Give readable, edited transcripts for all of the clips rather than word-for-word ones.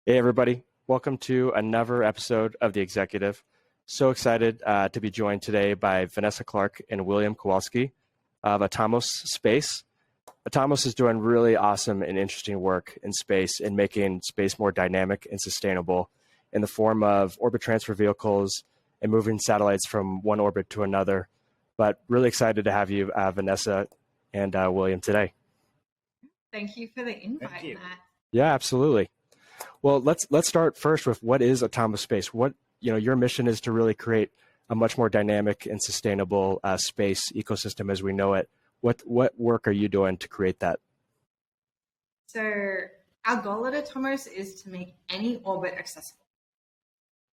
Hey, everybody. Welcome to another episode of The Executive. So excited to be joined today by Vanessa Clark and William Kowalski of Atomos Space. Atomos is doing really awesome and interesting work in space and making space more dynamic and sustainable in the form of orbit transfer vehicles and moving satellites from one orbit to another. But really excited to have you, Vanessa and William, today. Thank you for the invite, Matt. Yeah, absolutely. Well, let's start first with what is Atomos Space. Your mission is to really create a much more dynamic and sustainable space ecosystem as we know it. What work are you doing to create that? So our goal at Atomos is to make any orbit accessible.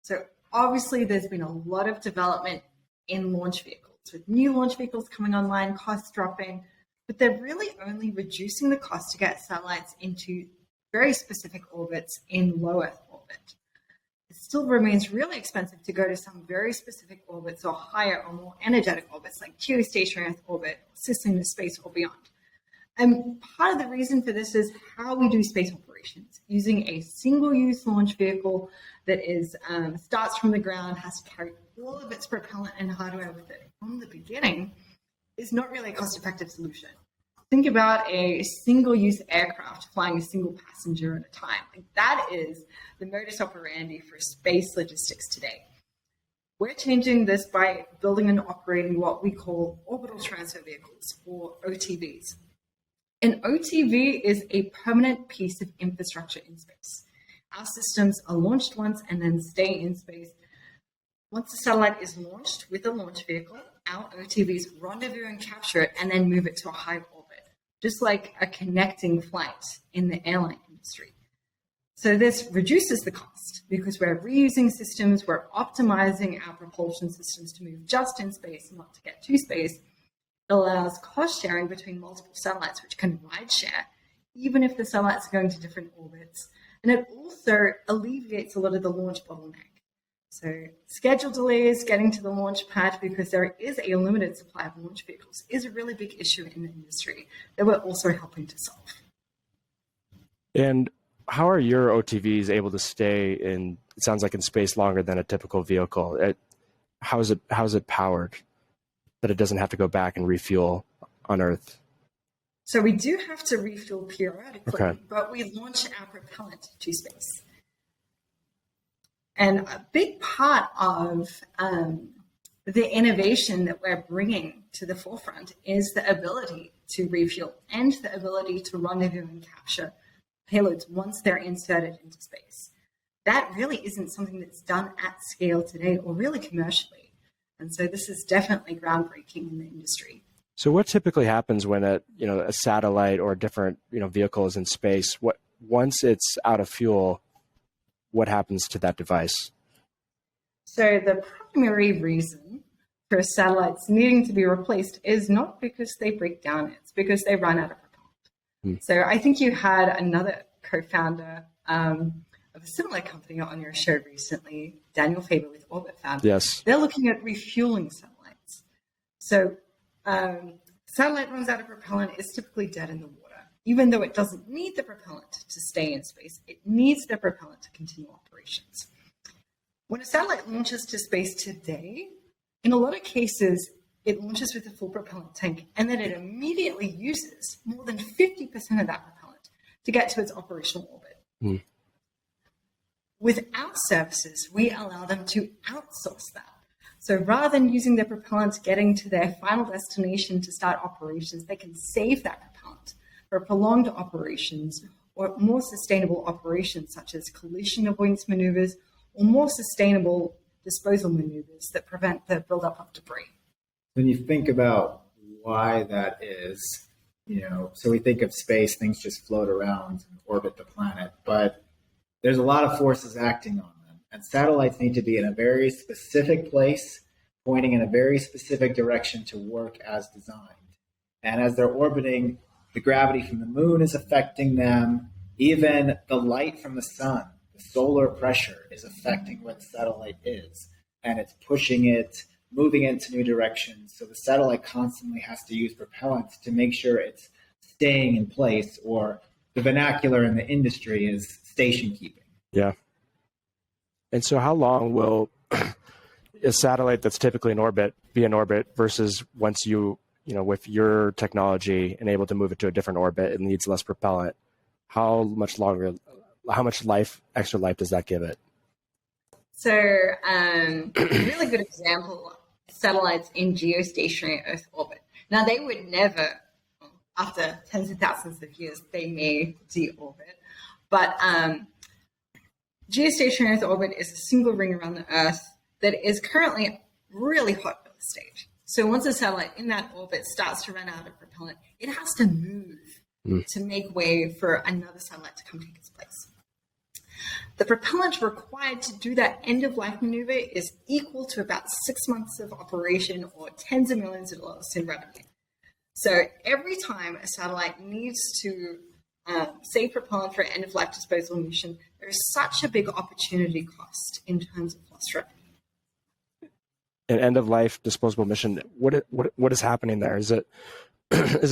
So obviously there's been a lot of development in launch vehicles, with new launch vehicles coming online, costs dropping, but they're really only reducing the cost to get satellites into very specific orbits in low Earth orbit. It still remains really expensive to go to some very specific orbits or higher or more energetic orbits like geostationary Earth orbit, cislunar space, or beyond. And part of the reason for this is how we do space operations. Using a single-use launch vehicle that starts from the ground, has to carry all of its propellant and hardware with it from the beginning, is not really a cost-effective solution. Think about a single-use aircraft flying a single passenger at a time. That is the modus operandi for space logistics today. We're changing this by building and operating what we call orbital transfer vehicles, or OTVs. An OTV is a permanent piece of infrastructure in space. Our systems are launched once and then stay in space. Once the satellite is launched with a launch vehicle, our OTVs rendezvous and capture it and then move it to a high orbit, just like a connecting flight in the airline industry. So this reduces the cost because we're reusing systems, we're optimizing our propulsion systems to move just in space, not to get to space. It allows cost sharing between multiple satellites, which can ride share, even if the satellites are going to different orbits. And it also alleviates a lot of the launch bottleneck. So schedule delays getting to the launch pad because there is a limited supply of launch vehicles is a really big issue in the industry that we're also helping to solve. And how are your OTVs able to stay in, it sounds like in space longer than a typical vehicle? How is it powered that it doesn't have to go back and refuel on Earth? So we do have to refuel periodically, okay, but we launch our propellant to space. And a big part of the innovation that we're bringing to the forefront is the ability to refuel and the ability to rendezvous and capture payloads once they're inserted into space. That really isn't something that's done at scale today or really commercially. And so this is definitely groundbreaking in the industry. So what typically happens when a satellite or a different vehicle is in space? Once it's out of fuel, what happens to that device? So the primary reason for satellites needing to be replaced is not because they break down, it's because they run out of propellant. So I think you had another co-founder of a similar company on your show recently, Daniel Faber with Orbit Fab. Yes. They're looking at refueling satellites. So satellite runs out of propellant, is typically dead in the water. Even though it doesn't need the propellant to stay in space, it needs the propellant to continue operations. When a satellite launches to space today, in a lot of cases, it launches with a full propellant tank, and then it immediately uses more than 50% of that propellant to get to its operational orbit. With our services, we allow them to outsource that. So rather than using their propellant getting to their final destination to start operations, they can save that propellant for prolonged operations or more sustainable operations such as collision avoidance maneuvers or more sustainable disposal maneuvers that prevent the buildup of debris. When you think about why that is, so we think of space, things just float around and orbit the planet, but there's a lot of forces acting on them. And satellites need to be in a very specific place, pointing in a very specific direction to work as designed. And as they're orbiting, the gravity from the moon is affecting them. Even the light from the sun, the solar pressure is affecting where the satellite is. And it's pushing it, moving it into new directions. So the satellite constantly has to use propellant to make sure it's staying in place, or the vernacular in the industry is station keeping. Yeah. And so how long will a satellite that's typically in orbit be in orbit versus once with your technology and able to move it to a different orbit, it needs less propellant. How much extra life does that give it? So a really good example, satellites in geostationary Earth orbit. Now they would never, after tens of thousands of years, they may deorbit, but geostationary Earth orbit is a single ring around the Earth that is currently really hot at the stage. So once a satellite in that orbit starts to run out of propellant, it has to move to make way for another satellite to come take its place. The propellant required to do that end-of-life maneuver is equal to about 6 months of operation or tens of millions of dollars in revenue. So every time a satellite needs to save propellant for an end-of-life disposal mission, there is such a big opportunity cost in terms of lost revenue. An end-of-life disposable mission, what is happening there? Is it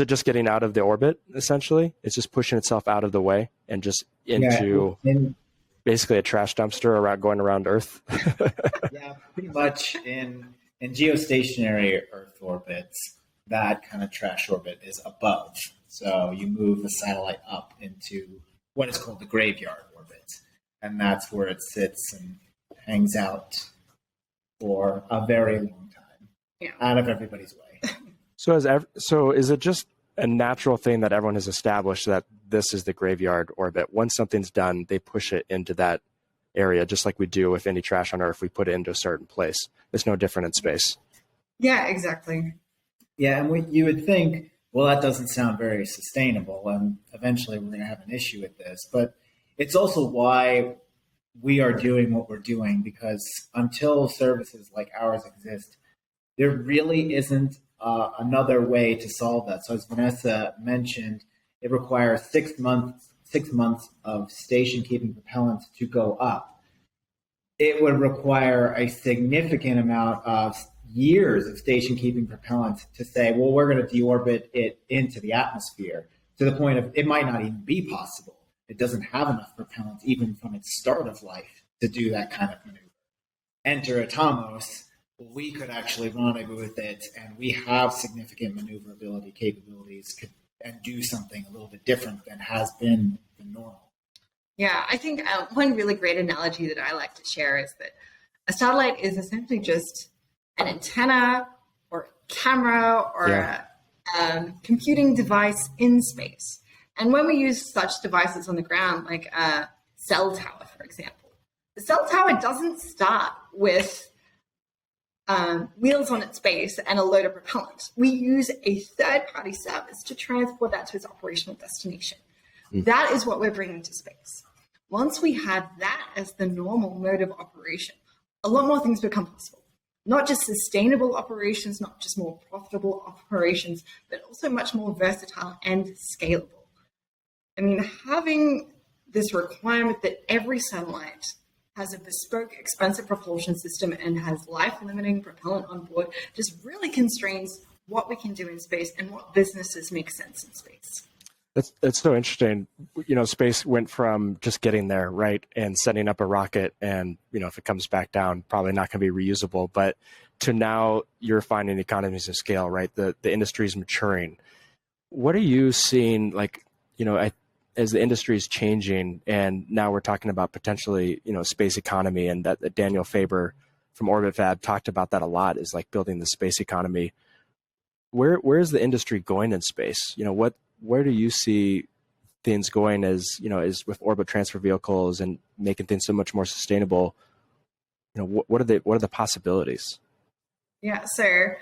just getting out of the orbit, essentially? It's just pushing itself out of the way and just into basically a trash dumpster going around Earth? Yeah, pretty much in geostationary Earth orbits, that kind of trash orbit is above. So you move the satellite up into what is called the graveyard orbit. And that's where it sits and hangs out for a very long time, out of everybody's way. So is it just a natural thing that everyone has established that this is the graveyard orbit? Once something's done, they push it into that area, just like we do with any trash on Earth. We put it into a certain place. It's no different in space. Yeah, exactly. Yeah, and you would think, well, that doesn't sound very sustainable, and eventually we're going to have an issue with this. But it's also why we are doing what we're doing, because until services like ours exist, there really isn't another way to solve that. So as Vanessa mentioned, it requires 6 months of station keeping propellant to go up. It would require a significant amount of years of station keeping propellant to say, well, we're going to deorbit it into the atmosphere, to the point of it might not even be possible. It doesn't have enough propellant even from its start of life to do that kind of maneuver. Enter Atomos. We could actually rendezvous with it, and we have significant maneuverability capabilities and do something a little bit different than has been the normal. Yeah, I think one really great analogy that I like to share is that a satellite is essentially just an antenna or a camera or a computing device in space. And when we use such devices on the ground, like a cell tower, for example, the cell tower doesn't start with wheels on its base and a load of propellant. We use a third-party service to transport that to its operational destination. That is what we're bringing to space. Once we have that as the normal mode of operation, a lot more things become possible. Not just sustainable operations, not just more profitable operations, but also much more versatile and scalable. I mean, having this requirement that every satellite has a bespoke, expensive propulsion system and has life-limiting propellant on board just really constrains what we can do in space and what businesses make sense in space. That's so interesting. Space went from just getting there, right, and setting up a rocket, and if it comes back down, probably not going to be reusable. But to now, you're finding economies of scale, right? The industry is maturing. What are you seeing, as the industry is changing, and now we're talking about potentially, space economy, and that Daniel Faber from Orbit Fab talked about that a lot, is like building the space economy. Where is the industry going in space? Where do you see things going as with orbit transfer vehicles and making things so much more sustainable? What are the possibilities? Yeah, so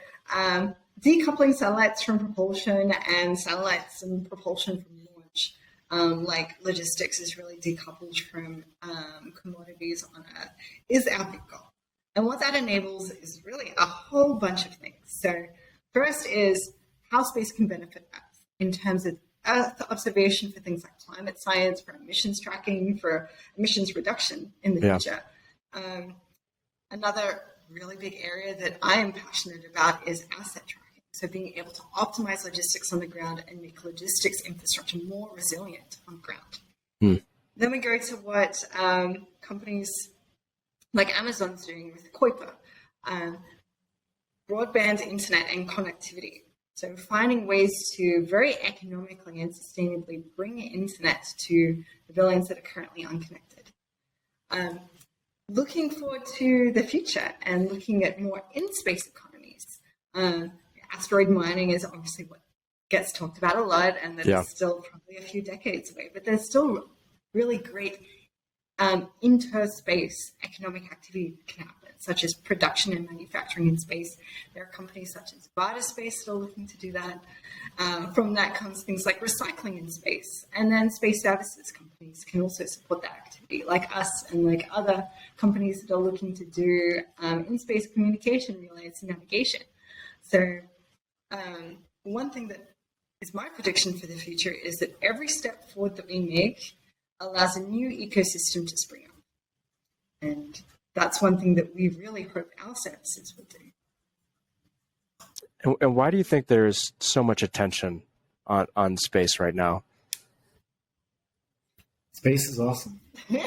decoupling satellites from propulsion and satellites and propulsion from launch, like logistics is really decoupled from commodities on Earth, is our big goal. And what that enables is really a whole bunch of things. So first is how space can benefit Earth in terms of Earth observation for things like climate science, for emissions tracking, for emissions reduction in the future. Another really big area that I am passionate about is asset tracking. So being able to optimize logistics on the ground and make logistics infrastructure more resilient on the ground. Then we go to what companies like Amazon's doing with Kuiper, broadband internet and connectivity. So finding ways to very economically and sustainably bring internet to the billions that are currently unconnected. Looking forward to the future and looking at more in-space economies. Asteroid mining is obviously what gets talked about a lot, and that's still probably a few decades away, but there's still really great interspace economic activity that can happen, such as production and manufacturing in space. There are companies such as Ridesharing that are looking to do that. From that comes things like recycling in space, and then space services companies can also support that activity, like us and like other companies that are looking to do in-space communication relays and navigation. So one thing that is my prediction for the future is that every step forward that we make allows a new ecosystem to spring up. And that's one thing that we really hope our services will do. And why do you think there's so much attention on space right now? Space is awesome.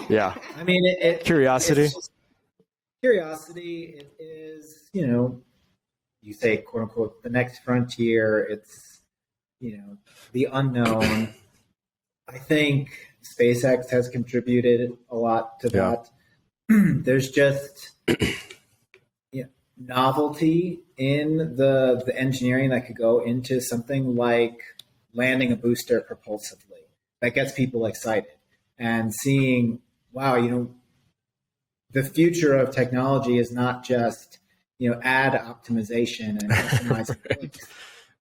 Yeah. I mean, curiosity. Curiosity. It is, you say, quote unquote, the next frontier. It's, the unknown. I think SpaceX has contributed a lot to that. There's just novelty in the engineering that could go into something like landing a booster propulsively. That gets people excited. And seeing, wow, the future of technology is not just, ad optimization and optimizing clicks.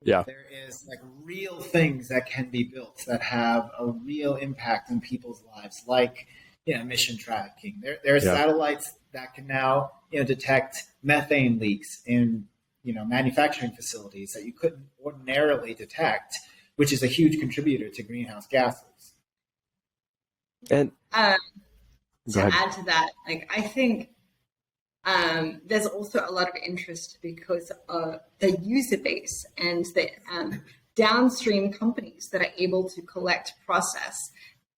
Yeah. There is like real things that can be built that have a real impact on people's lives, like mission tracking. There are satellites that can now detect methane leaks in manufacturing facilities that you couldn't ordinarily detect, which is a huge contributor to greenhouse gases. And to add to that, I think there's also a lot of interest because of the user base and the downstream companies that are able to collect, process,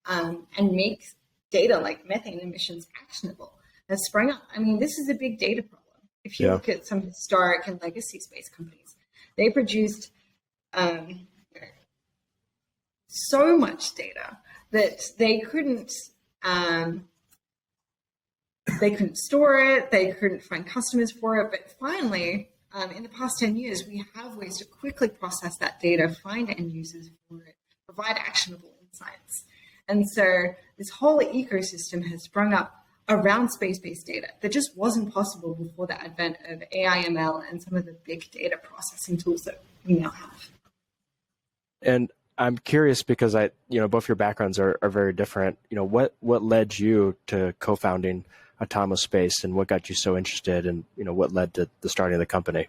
and make data like methane emissions actionable has sprung up. I mean, this is a big data problem. If you look at some historic and legacy space companies, they produced so much data that they couldn't store it, they couldn't find customers for it. But finally, in the past 10 years, we have ways to quickly process that data, find end users for it, provide actionable insights. And so this whole ecosystem has sprung up around space-based data that just wasn't possible before the advent of AI, ML, and some of the big data processing tools that we now have. And I'm curious because both your backgrounds are very different. What led you to co-founding Atomos Space, and what got you so interested, and what led to the starting of the company?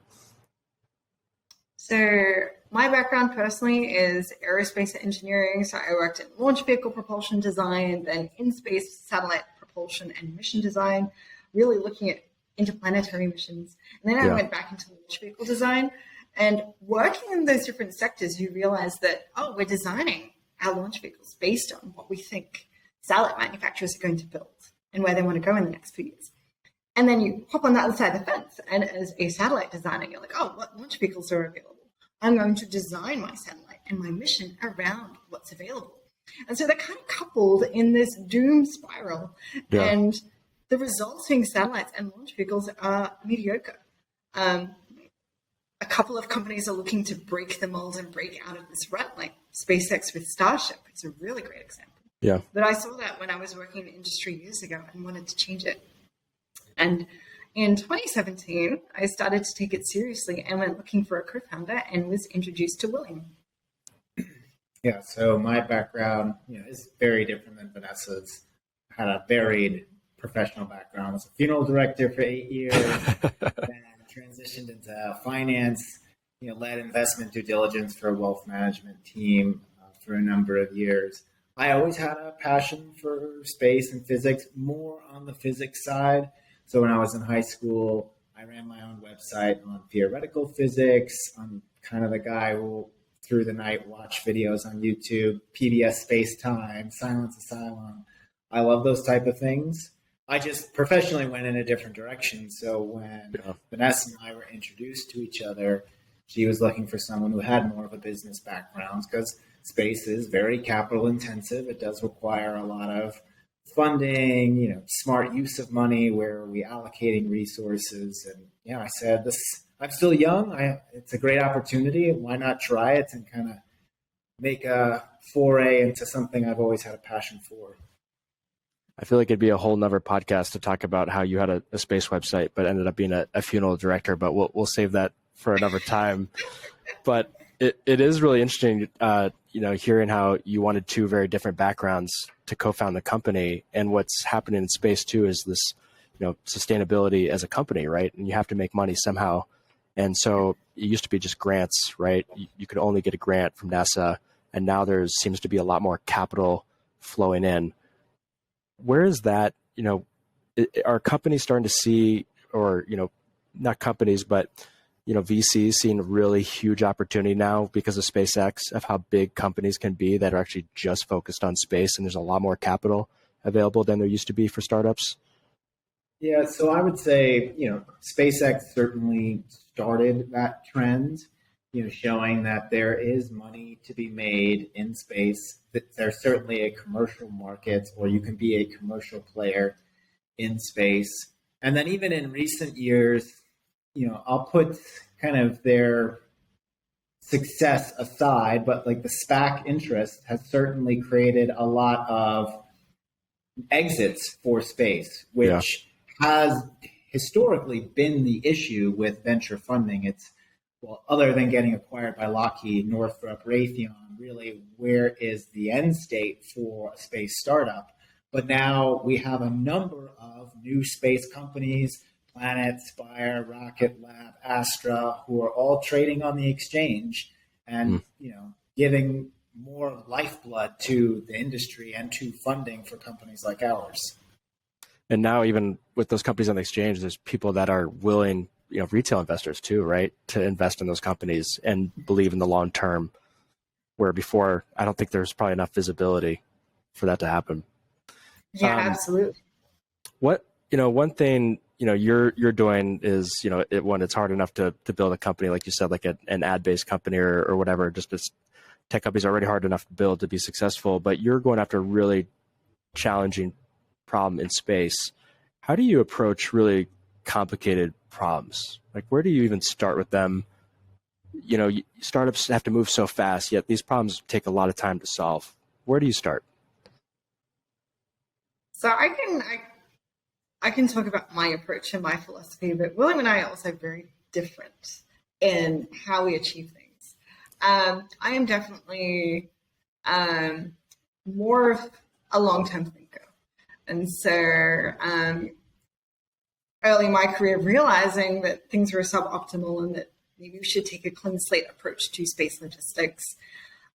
So my background personally is aerospace engineering. So I worked in launch vehicle propulsion design, then in-space satellite propulsion and mission design, really looking at interplanetary missions. And then I went back into launch vehicle design. And working in those different sectors, you realize that, we're designing our launch vehicles based on what we think satellite manufacturers are going to build and where they want to go in the next few years. And then you hop on the other side of the fence, and as a satellite designer, you're like, what launch vehicles are available? I'm going to design my satellite and my mission around what's available. And so they're kind of coupled in this doom spiral, and the resulting satellites and launch vehicles are mediocre. A couple of companies are looking to break the mold and break out of this rut, like SpaceX with Starship. It's a really great example. Yeah. But I saw that when I was working in the industry years ago and wanted to change it. And in 2017, I started to take it seriously and went looking for a co-founder and was introduced to William. Yeah, so my background is very different than Vanessa's. I had a varied professional background. I was a funeral director for 8 years, then transitioned into finance, led investment due diligence for a wealth management team for a number of years. I always had a passion for space and physics, more on the physics side. So when I was in high school, I ran my own website on theoretical physics. I'm kind of the guy who through the night watch videos on YouTube, PBS Space Time, Silence Asylum, I love those type of things. I just professionally went in a different direction. So when Vanessa and I were introduced to each other, she was looking for someone who had more of a business background because space is very capital intensive. It does require a lot of funding, smart use of money. Where are we allocating resources? And I said, I'm still young. It's a great opportunity. Why not try it and kind of make a foray into something I've always had a passion for? I feel like it'd be a whole nother podcast to talk about how you had a space website, but ended up being a funeral director. But we'll save that for another time. But it is really interesting, hearing how you wanted two very different backgrounds to co-found the company. And what's happening in space too is this, sustainability as a company, right? And you have to make money somehow. And so it used to be just grants, right? You could only get a grant from NASA, and now there seems to be a lot more capital flowing in. Where is that, are companies starting to see, or, not companies, but, VCs seeing a really huge opportunity now because of SpaceX, of how big companies can be that are actually just focused on space, and there's a lot more capital available than there used to be for startups? Yeah, so I would say, SpaceX certainly started that trend, showing that there is money to be made in space. That there's certainly a commercial market, or you can be a commercial player in space. And then even in recent years, I'll put kind of their success aside, but like the SPAC interest has certainly created a lot of exits for space, which has historically been the issue with venture funding. It's, other than getting acquired by Lockheed, Northrop, Raytheon, really, where is the end state for a space startup? But now we have a number of new space companies, Planet, Spire, Rocket Lab, Astra, who are all trading on the exchange and, giving more lifeblood to the industry and to funding for companies like ours. And now even with those companies on the exchange, there's people that are willing, retail investors too, right, to invest in those companies and believe in the long term, where before I don't think there's probably enough visibility for that to happen. Yeah, absolutely. One thing, you're doing is, it's hard enough to build a company, like you said, like an ad-based company or whatever, just as tech companies are already hard enough to build to be successful, but you're going after a really challenging problem in space. How do you approach complicated problems? Like, where do you even start with them? Startups have to move so fast, yet these problems take a lot of time to solve. Where do you start? So I can talk about my approach and my philosophy, but William and I are also very different in how we achieve things. I am definitely more of a long-term thinker. And so early in my career, realizing that things were suboptimal and that maybe we should take a clean slate approach to space logistics,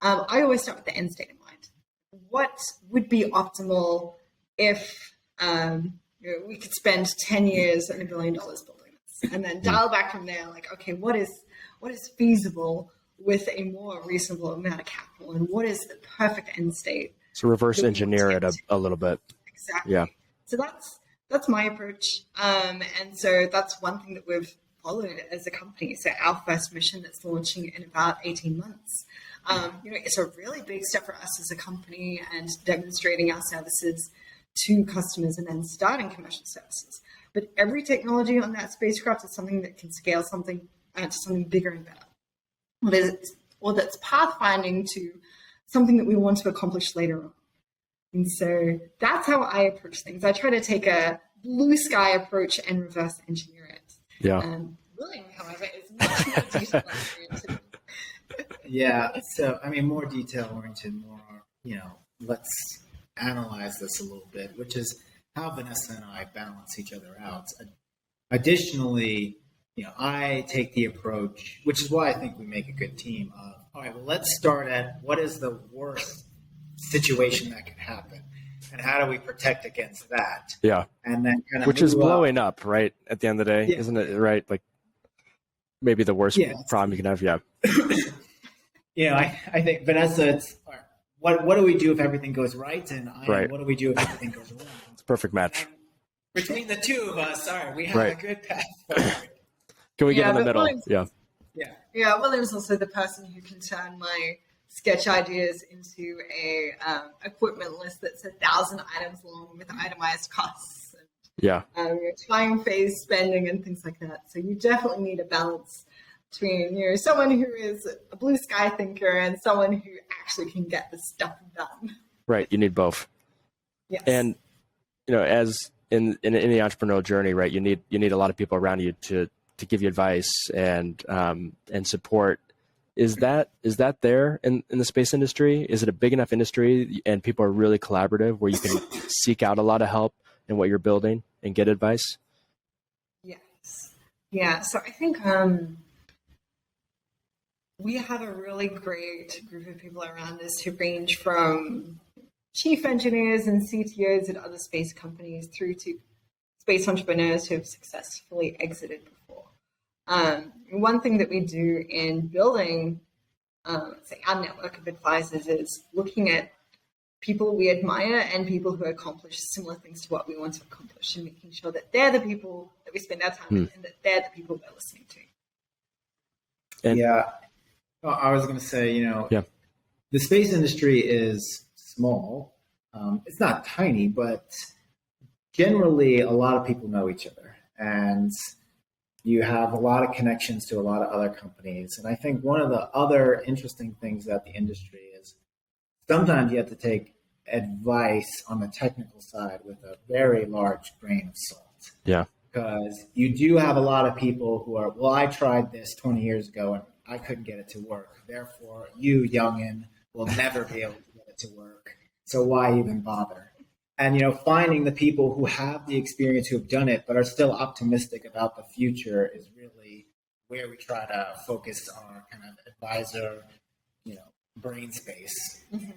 I always start with the end state in mind. What would be optimal if we could spend 10 years and $1 billion building this, and then dial back from there, like, okay, what is feasible with a more reasonable amount of capital, and what is the perfect end state? So reverse engineer it a little bit. Exactly. Yeah. So that's my approach. And so that's one thing that we've followed as a company. So our first mission that's launching in about 18 months. It's a really big step for us as a company, and demonstrating our services to customers and then starting commercial services. But every technology on that spacecraft is something that can scale something to something bigger and better. Or that's pathfinding to something that we want to accomplish later on. And so that's how I approach things. I try to take a blue sky approach and reverse engineer it. Yeah. William, however, is much more detail oriented. Yeah. So, more detail oriented, let's analyze this a little bit, which is how Vanessa and I balance each other out. Additionally, I take the approach, which is why I think we make a good team, of, all right, well, let's start at what is the worst situation that could happen, and how do we protect against that? Yeah. And then kind of which is blowing up, right? At the end of the day, isn't it? Right? Like maybe the worst problem you can have. Yeah. I think, Vanessa, it's all right, what do we do if everything goes right, and Right. what do we do if everything goes wrong? It's a perfect match. And between the two of us, we have a good path forward. Can we get Yeah, in the but middle? William's- Yeah. Yeah, William's also the person who can turn my sketch ideas into a equipment list that's 1,000 items long with itemized costs, and Yeah. time phase spending and things like that. So you definitely need a balance between someone who is a blue sky thinker and someone who actually can get the stuff done. Right. You need both. Yes. And as in the entrepreneurial journey, right, you need a lot of people around you to give you advice and support. Is that there in the space industry? Is it a big enough industry and people are really collaborative where you can seek out a lot of help in what you're building and get advice? Yes. Yeah. So I think we have a really great group of people around us who range from chief engineers and CTOs at other space companies through to space entrepreneurs who have successfully exited before. One thing that we do in building, say, our network of advisors is looking at people we admire and people who accomplish similar things to what we want to accomplish, and making sure that they're the people that we spend our time with and that they're the people we're listening to. And- Yeah. Well, I was going to say, the space industry is small. It's not tiny, but generally a lot of people know each other, and you have a lot of connections to a lot of other companies. And I think one of the other interesting things about the industry is sometimes you have to take advice on the technical side with a very large grain of salt. Yeah. Because you do have a lot of people who are, well, I tried this 20 years ago and I couldn't get it to work. Therefore, you, youngin, will never be able to get it to work. So why even bother? And, finding the people who have the experience, who have done it, but are still optimistic about the future is really where we try to focus our kind of advisor, brain space. Mm-hmm.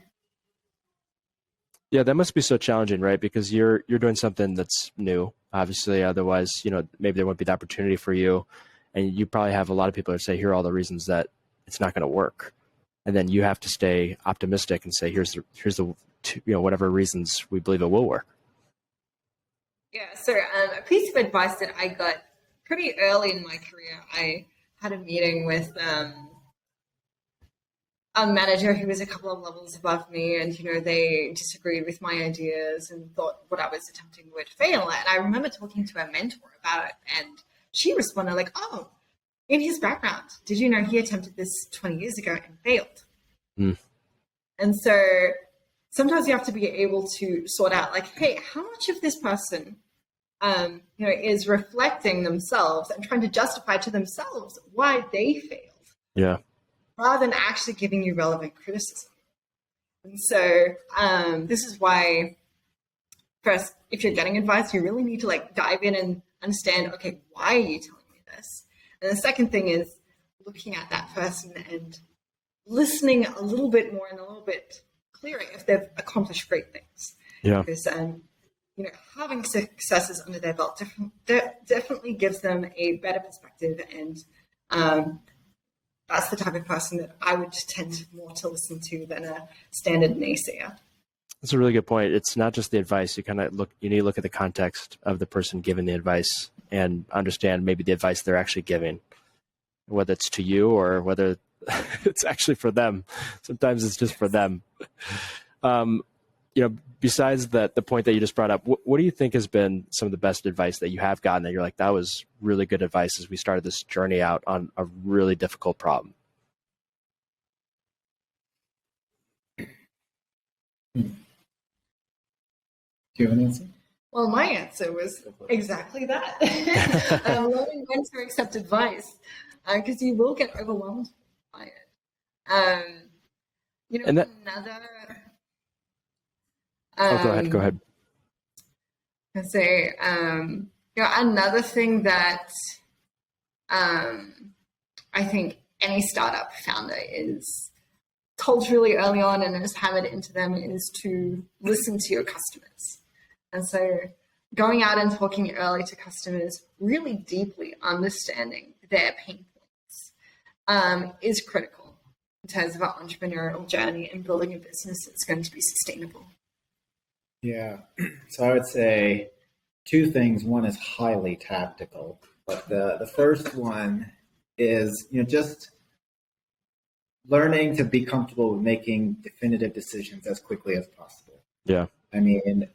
Yeah, that must be so challenging, right? Because you're doing something that's new, obviously. Otherwise, maybe there wouldn't be the opportunity for you. And you probably have a lot of people that say, here are all the reasons that it's not going to work. And then you have to stay optimistic and say, here's the whatever reasons we believe it will work. Yeah, so a piece of advice that I got pretty early in my career, I had a meeting with a manager who was a couple of levels above me, and they disagreed with my ideas and thought what I was attempting would fail. And I remember talking to a mentor about it, and she responded like, "Oh, in his background, did you know he attempted this 20 years ago and failed?" Mm. And so sometimes you have to be able to sort out like, hey, how much of this person is reflecting themselves and trying to justify to themselves why they failed. Yeah. Rather than actually giving you relevant criticism. And so this is why, first, if you're getting advice, you really need to dive in and understand, okay, why are you telling me this? And the second thing is looking at that person and listening a little bit more and a little bit clearer if they've accomplished great things. Yeah. Because having successes under their belt definitely gives them a better perspective, and that's the type of person that I would tend more to listen to than a standard naysayer. That's a really good point. It's not just the advice. You need to look at the context of the person giving the advice and understand maybe the advice they're actually giving, whether it's to you or whether it's actually for them. Sometimes it's just for them. Besides the point that you just brought up, what do you think has been some of the best advice that you have gotten that you're like, that was really good advice as we started this journey out on a really difficult problem? Do you have an answer? Well, my answer was exactly that. Learning when to accept advice, because you will get overwhelmed by it. Another... Go ahead. I say, another thing that I think any startup founder is told really early on and is hammered into them is to listen to your customers. And so going out and talking early to customers, really deeply understanding their pain points is critical. in terms of our entrepreneurial journey and building a business that's going to be sustainable? Yeah. So I would say two things. One is highly tactical, but the first one is, just learning to be comfortable with making definitive decisions as quickly as possible. Yeah. I mean,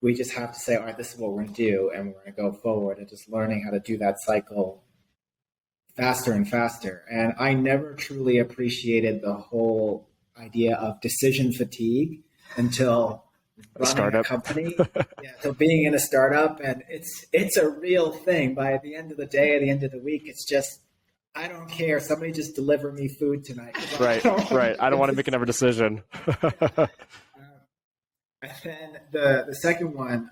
we just have to say, all right, this is what we're going to do, and we're going to go forward, and just learning how to do that cycle faster and faster. And I never truly appreciated the whole idea of decision fatigue until running a company. So being in a startup, and it's a real thing. By the end of the day, at the end of the week, it's just, I don't care. Somebody just deliver me food tonight. Right. I don't want to make another decision. And then the second one,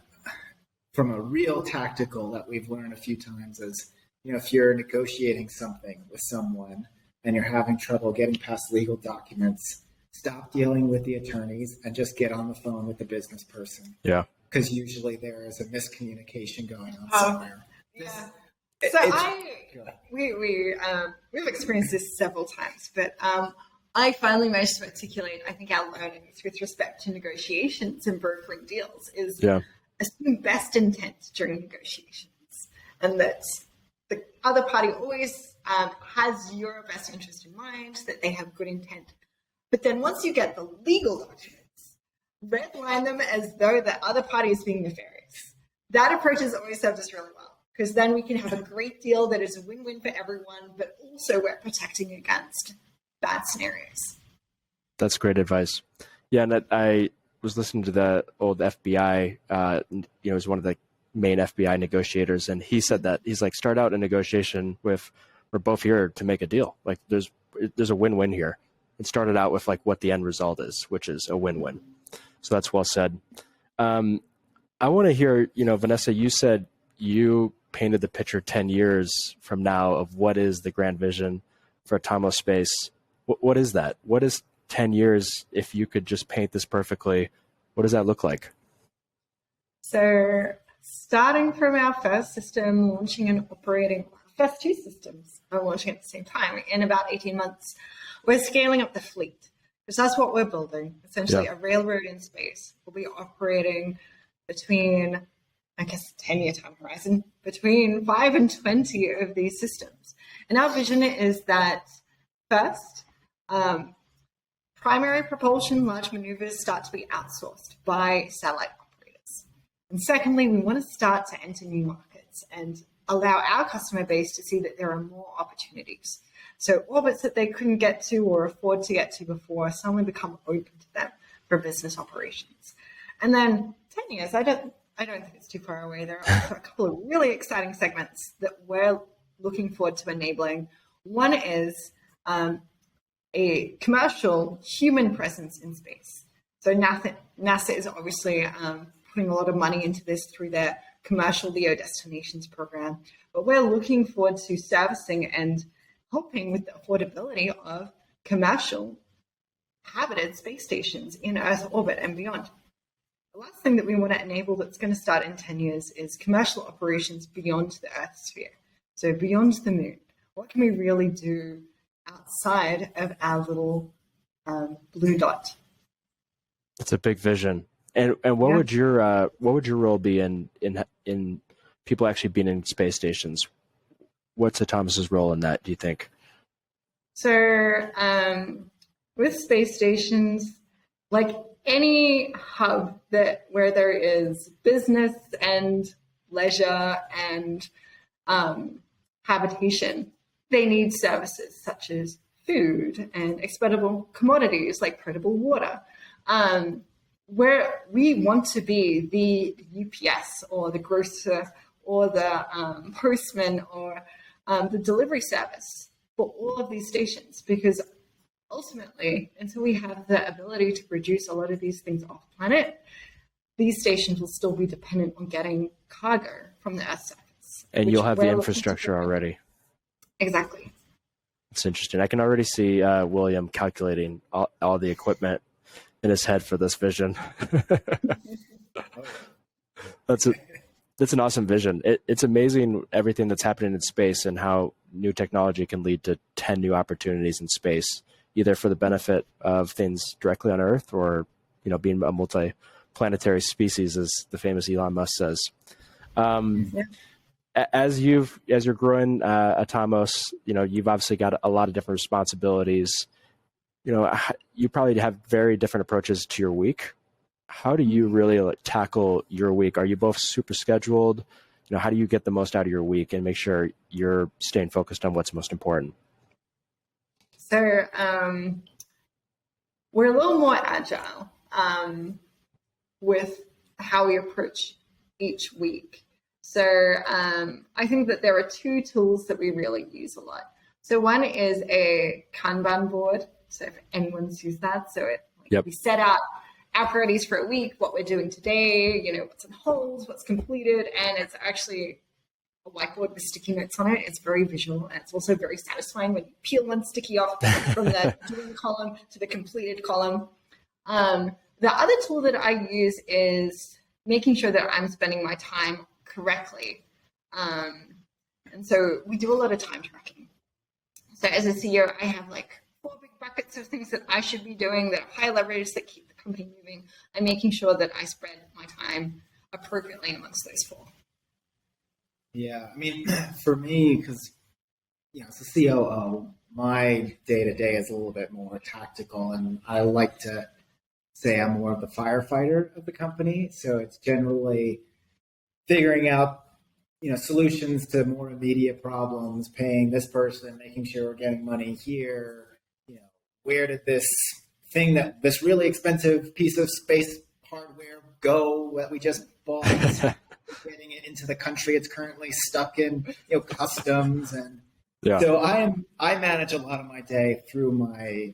from a real tactical that we've learned a few times, is, if you're negotiating something with someone and you're having trouble getting past legal documents, stop dealing with the attorneys and just get on the phone with the business person. Yeah. Because usually there is a miscommunication going on somewhere. Yeah. We've experienced this several times, but I finally managed to articulate, I think, our learnings with respect to negotiations and brokering deals is assume best intent during negotiations, and that the other party always has your best interest in mind, that they have good intent. But then once you get the legal documents, redline them as though the other party is being nefarious. That approach has always served us really well, because then we can have a great deal that is a win-win for everyone, but also we're protecting against bad scenarios. That's great advice. Yeah, and I was listening to the old FBI, was one of the main FBI negotiators, and he said that he's like, start out a negotiation with, we're both here to make a deal. Like there's a win-win here. It started out with like what the end result is, which is a win-win. So that's well said. I want to hear, Vanessa, you said you painted the picture 10 years from now of what is the grand vision for Atomos Space. What is that? What is 10 years? If you could just paint this perfectly, what does that look like? So starting from our first system, launching and operating, our first two systems are launching at the same time in about 18 months. We're scaling up the fleet, because that's what we're building, essentially a railroad in space. We'll be operating between, 10-year time horizon, between 5 and 20 of these systems. And our vision is that first, primary propulsion, large maneuvers start to be outsourced by satellite operators. And secondly, we want to start to enter new markets and allow our customer base to see that there are more opportunities. So orbits that they couldn't get to or afford to get to before suddenly become open to them for business operations. And then 10 years, I don't think it's too far away. There are also a couple of really exciting segments that we're looking forward to enabling. One is a commercial human presence in space. So NASA is obviously putting a lot of money into this through their commercial LEO destinations program, but we're looking forward to servicing and helping with the affordability of commercial habited space stations in Earth orbit and beyond. The last thing that we want to enable that's going to start in 10 years is commercial operations beyond the Earth sphere. So beyond the moon. What can we really do outside of our little blue dot? It's a big vision. And what would your role be in people actually being in space stations? What's Atomos's role in that, do you think? So with space stations, like any hub where there is business and leisure and habitation, they need services such as food and expendable commodities like potable water. Where we want to be the UPS or the grocer or the postman or the delivery service for all of these stations, because ultimately, until we have the ability to produce a lot of these things off planet, these stations will still be dependent on getting cargo from the Earth's surface. And you'll have the infrastructure already. Exactly. It's interesting. I can already see William calculating all the equipment in his head for this vision. That's an awesome vision. It's amazing everything that's happening in space and how new technology can lead to 10 new opportunities in space either for the benefit of things directly on Earth or, being a multi-planetary species, as the famous Elon Musk says. As you're growing Atomos, you've obviously got a lot of different responsibilities. You probably have very different approaches to your week. How do you really tackle your week? Are you both super scheduled? How do you get the most out of your week and make sure you're staying focused on what's most important? So we're a little more agile with how we approach each week. So I think that there are two tools that we really use a lot. So one is a Kanban board. So if anyone's used that, so we set out our priorities for a week, what we're doing today, what's on hold, what's completed, and it's actually a whiteboard with sticky notes on it. It's very visual, and it's also very satisfying when you peel one sticky off from the doing column to the completed column. The other tool that I use is making sure that I'm spending my time correctly. And so we do a lot of time tracking. So as a CEO, I have 4 big buckets of things that I should be doing that are high leverage, that keep the company moving. I'm making sure that I spread my time appropriately amongst those 4. Yeah, I mean, for me, because as a COO, my day-to-day is a little bit more tactical, and I like to say I'm more of the firefighter of the company. So it's generally figuring out solutions to more immediate problems, paying this person, making sure we're getting money here. Where did this really expensive piece of space hardware go that we just bought? Getting it into the country it's currently stuck in, customs, and so I manage a lot of my day through my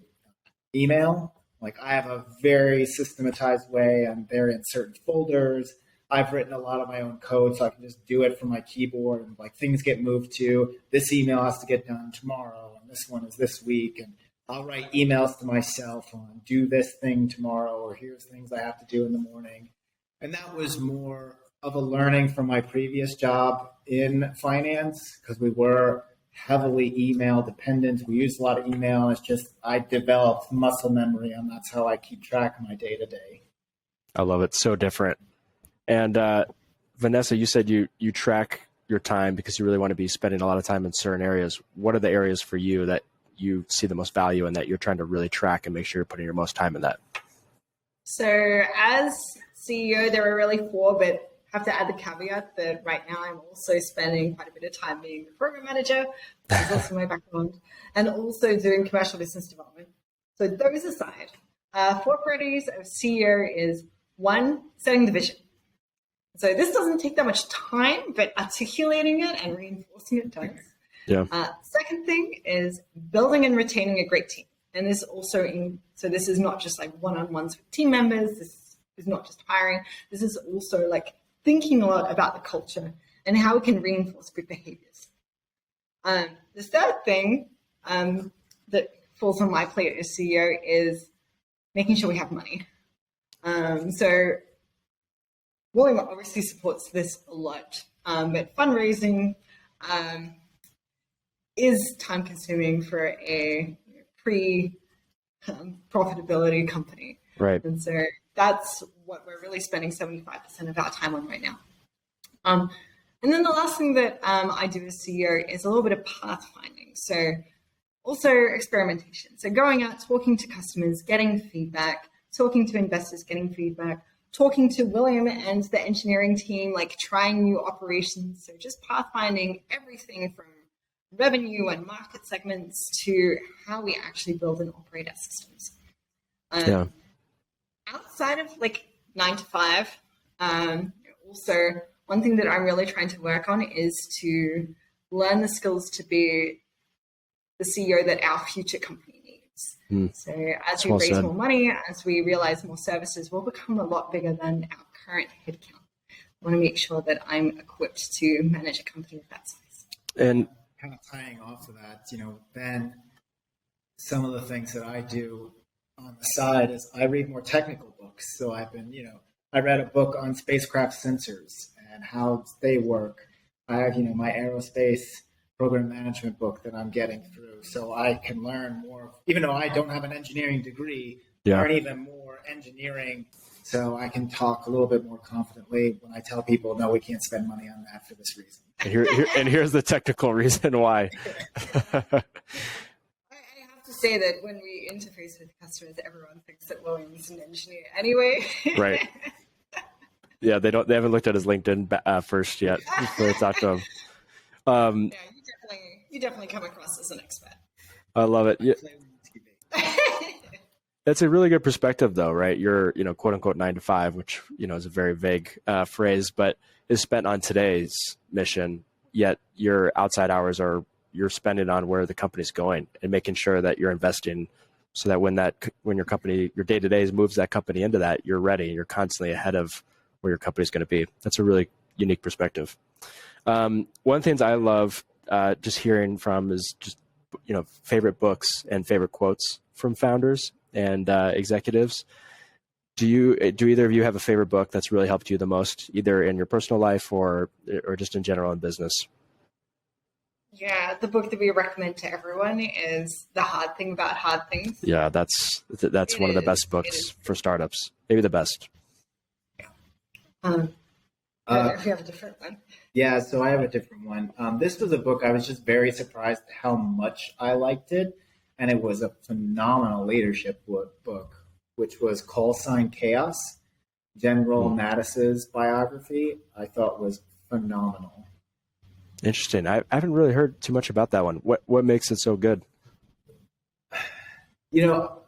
email. I have a very systematized way. I'm very in certain folders. I've written a lot of my own code, so I can just do it from my keyboard, and things get moved to this email has to get done tomorrow, and this one is this week, and I'll write emails to myself on do this thing tomorrow, or here's things I have to do in the morning. And that was more of a learning from my previous job in finance, because we were heavily email dependent. We used a lot of email. It's just I developed muscle memory, and that's how I keep track of my day to day. I love it. So different. And Vanessa, you said you track your time because you really want to be spending a lot of time in certain areas. What are the areas for you that you see the most value in, that you're trying to really track and make sure you're putting your most time in that? So as CEO, there are really 4, but have to add the caveat that right now I'm also spending quite a bit of time being the program manager, which is also my background, and also doing commercial business development. So those aside, 4 priorities of CEO is 1, setting the vision. So this doesn't take that much time, but articulating it and reinforcing it does. Yeah. Second thing is building and retaining a great team. And this also, so this is not just one-on-ones with team members. This is not just hiring. This is also thinking a lot about the culture and how we can reinforce good behaviors. The third thing that falls on my plate as CEO is making sure we have money. So William obviously supports this a lot, but fundraising is time consuming for a pre-profitability company. Right. And so that's what we're really spending 75% of our time on right now. And then the last thing that I do as CEO is a little bit of pathfinding. So also experimentation. So going out, talking to customers, getting feedback, talking to investors, getting feedback, talking to William and the engineering team, trying new operations. So just pathfinding everything from revenue and market segments to how we actually build and operate our systems. Outside of 9 to 5, also one thing that I'm really trying to work on is to learn the skills to be the CEO that our future company needs. So as we raise more money, as we realize more services, we'll become a lot bigger than our current headcount. I want to make sure that I'm equipped to manage a company of that size. And kind of tying off of that, then some of the things that I do on the side is I read more technical books. So I've been, I read a book on spacecraft sensors and how they work. I have, my aerospace program management book that I'm getting through, so I can learn more. Even though I don't have an engineering degree, learn even more engineering, so I can talk a little bit more confidently when I tell people, no, we can't spend money on that for this reason. And here's the technical reason why. I have to say that when we interface with customers, everyone thinks that William's an engineer anyway. Right. Yeah, they haven't looked at his LinkedIn first yet before it's out to him. Yeah, you definitely come across as an expert. I love it. Yeah. That's a really good perspective, though, right? You're, quote unquote 9 to 5, which, is a very vague phrase, but is spent on today's mission. Yet your outside hours you're spending on where the company's going and making sure that you're investing so that when your company, your day to day moves that company into that, you're ready. You're constantly ahead of where your company's going to be. That's a really unique perspective. One of the things I love just hearing from is just, favorite books and favorite quotes from founders and executives. Do either of you have a favorite book that's really helped you the most, either in your personal life or just in general in business? Yeah, the book that we recommend to everyone is The Hard Thing About Hard Things. Yeah, that's one of the best books for startups. Maybe the best. I don't know if you have a different one. Yeah, so I have a different one. This was a book I was just very surprised how much I liked it. And it was a phenomenal leadership book, which was Call Sign Chaos. General Mattis's biography, I thought was phenomenal. Interesting. I haven't really heard too much about that one. What makes it so good?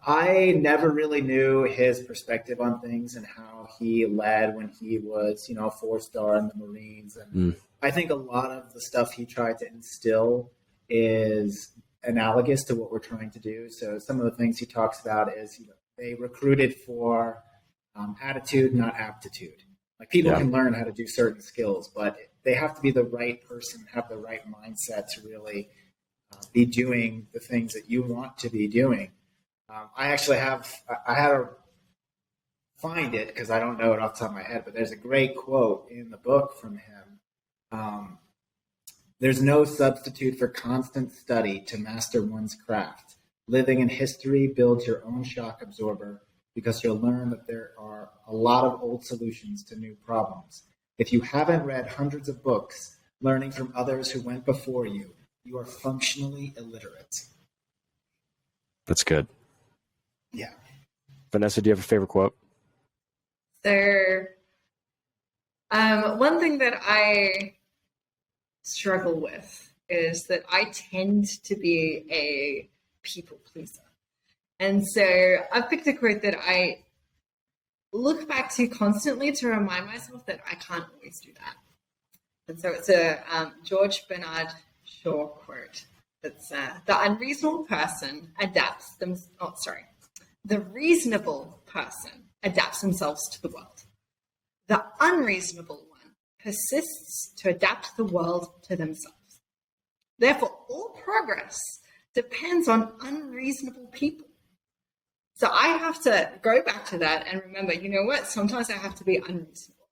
I never really knew his perspective on things and how he led when he was, a 4-star in the Marines. And I think a lot of the stuff he tried to instill is analogous to what we're trying to do. So some of the things he talks about is, they recruited for attitude, not aptitude. Like people can learn how to do certain skills, but they have to be the right person, have the right mindset to really be doing the things that you want to be doing. I had to find it because I don't know it off the top of my head, but there's a great quote in the book from him. There's no substitute for constant study to master one's craft. Living in history builds your own shock absorber because you'll learn that there are a lot of old solutions to new problems. If you haven't read hundreds of books, learning from others who went before you, you are functionally illiterate. That's good. Yeah. Vanessa, do you have a favorite quote? So, one thing that I struggle with is that I tend to be a people pleaser. And so I've picked a quote that I look back to constantly to remind myself that I can't always do that. And so it's a George Bernard Shaw quote. It's the unreasonable person the reasonable person adapts themselves to the world. The unreasonable one persists to adapt the world to themselves. Therefore, all progress depends on unreasonable people. So I have to go back to that and remember, you know what? Sometimes I have to be unreasonable.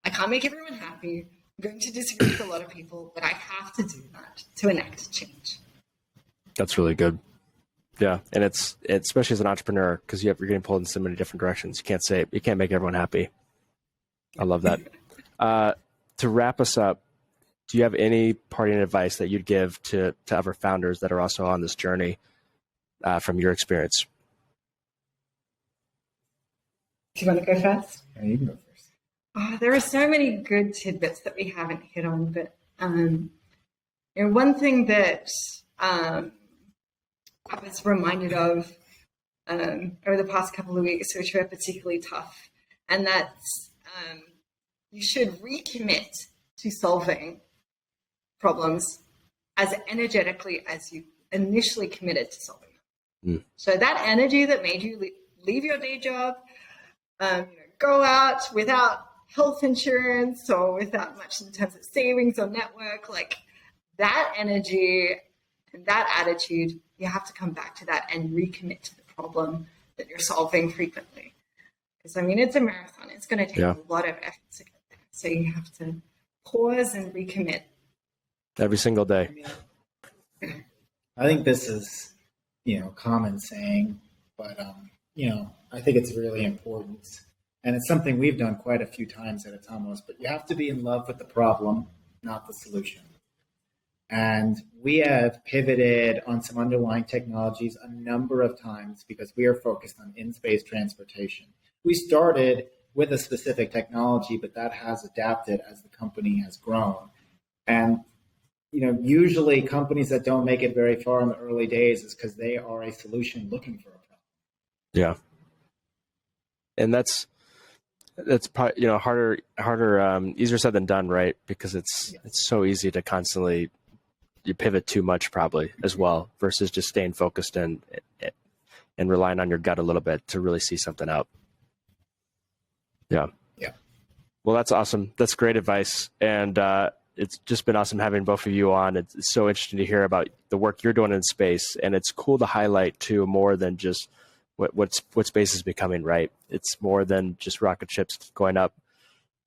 I can't make everyone happy. I'm going to disagree with a lot of people, but I have to do that to enact change. That's really good. Yeah, and it's especially as an entrepreneur because you're getting pulled in so many different directions. You can't make everyone happy. I love that. To wrap us up, do you have any parting advice that you'd give to other founders that are also on this journey from your experience? Do you want to go first? Yeah, you can go first. There are so many good tidbits that we haven't hit on, but one thing that I was reminded of over the past couple of weeks, which were particularly tough, and that's you should recommit to solving problems as energetically as you initially committed to solving them. So that energy that made you leave your day job, go out without health insurance or without much in terms of savings or network, like that energy and that attitude, you have to come back to that and recommit to the problem that you're solving frequently. Because, it's a marathon. It's going to take a lot of effort to get there. So you have to pause and recommit. Every single day. I think this is, common saying, but, I think it's really important. And it's something we've done quite a few times at Atomos, but you have to be in love with the problem, not the solution. And we have pivoted on some underlying technologies a number of times because we are focused on in-space transportation. We started with a specific technology, but that has adapted as the company has grown. And usually companies that don't make it very far in the early days is because they are a solution looking for a problem. Yeah. And that's probably, harder, easier said than done, right? Because it's so easy to constantly, you pivot too much probably as well versus just staying focused and relying on your gut a little bit to really see something out. Yeah. Yeah. Well, that's awesome. That's great advice. And it's just been awesome having both of you on. It's so interesting to hear about the work you're doing in space. And it's cool to highlight too, more than just what space is becoming, right? It's more than just rocket ships going up,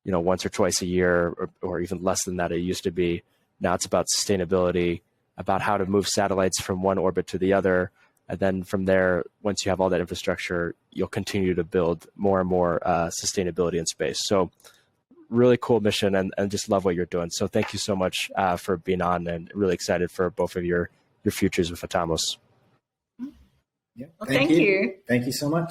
once or twice a year or even less than that it used to be. Now it's about sustainability, about how to move satellites from one orbit to the other. And then from there, once you have all that infrastructure, you'll continue to build more and more sustainability in space. So really cool mission and just love what you're doing. So thank you so much for being on, and really excited for both of your futures with Atomos. Yeah. Well, thank you. Thank you so much.